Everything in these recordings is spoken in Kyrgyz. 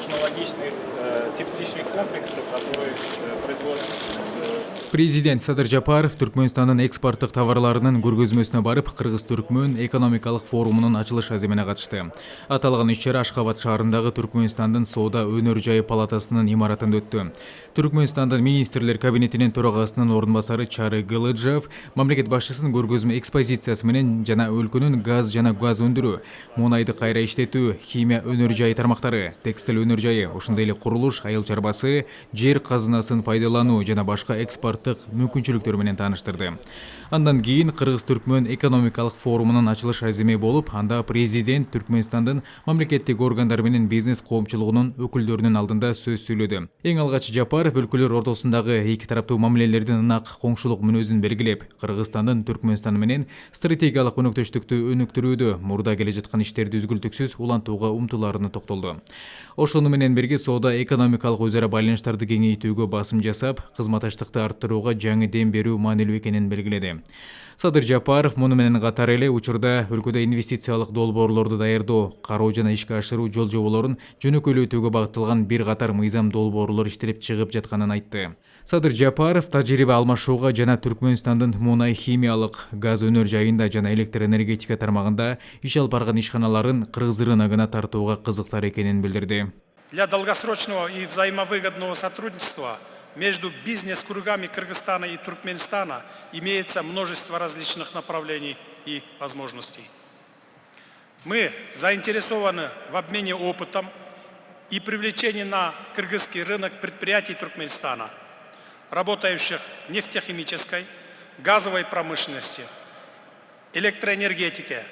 технологичных, тепличных комплексов, которые производят. Президент Садыр Жапаров Түркмөнстандын экспорттук товарларынын көргөзмөсүнө барып, Кыргыз-Түркмөн экономикалык форумунун ачылыш аземине катышты. Аталган иш-чара Ашхабад шаарындагы Түркмөнстандын соода өнөр жайы палатасынын имаратында өттү. Түркмөнстандын министрлер кабинетинин төрагасынын орун басары Чары Гылыджов мамлекет башчысын көргөзмө экспозициясы менен жана өлкөнүн газ өндүрүү, мунайды кайра иштетүү, химия өнөр жайы тармактары, текстиль өнөр жайы, ошондой эле курулуш, айыл чарбасы, жер казынасын пайдалануу жана башка экспорттук мүмкүнчүлүктөр менен тааныштырды. Андан кийин Кыргыз-Түркмөн экономикалык форумунун ачылыш аземи болуп, анда президент Түркмөнстандын мамлекеттик органдар менен бизнес коомчулугунун өкүлдөрүнүн алдында сөз сүйлөдү. Эң алгач Жапаров өлкөлөр ортосундагы эки тараптуу мамилелердин ынак коңшулук мүнөзүн белгилеп, Кыргызстандын Түркмөнстан менен стратегиялык өнөктөштүктү өнүктүрүүдө мурда келе жаткан иштерди үзгүлтүксүз улантууга умтулаарына токтолду. Ошону менен бирге соода экономикалык өз ара байланыштарды кеңейтүүгө басым жасап, кызматташтыкты арттырууга жаңы дем берүү маанилүү экенин белгиледи. Садыр Жапаров муну менен катар эле учурда өлкөдө инвестициялык долбоорлорду даярдоо, кароо жана ишке ашыруу жол жоболорун жөнөкөйлөтүүгө багытталган бир катар мыйзам долбоорлор иштелип чыгып жатканын айтты. Садыр Жапаров тажрыйба алмашууга жана Түркмөнстандын мунай химиялык, газ өнөр жайында жана электроэнергетика тармагында иш алып барган ишканаларын Кыргыз рыногуна тартууга кызыктар экенин билдирди. Для долгосрочного и взаимовыгодного сотрудничества между бизнес-кругами Кыргызстана и Туркменистана имеется множество различных направлений и возможностей. Мы заинтересованы в обмене опытом и привлечении на кыргызский рынок предприятий Туркменистана, работающих в нефтехимической, газовой промышленности, электроэнергетике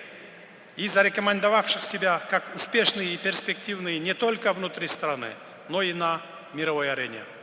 и зарекомендовавших себя как успешные и перспективные не только внутри страны, но и на мировой арене.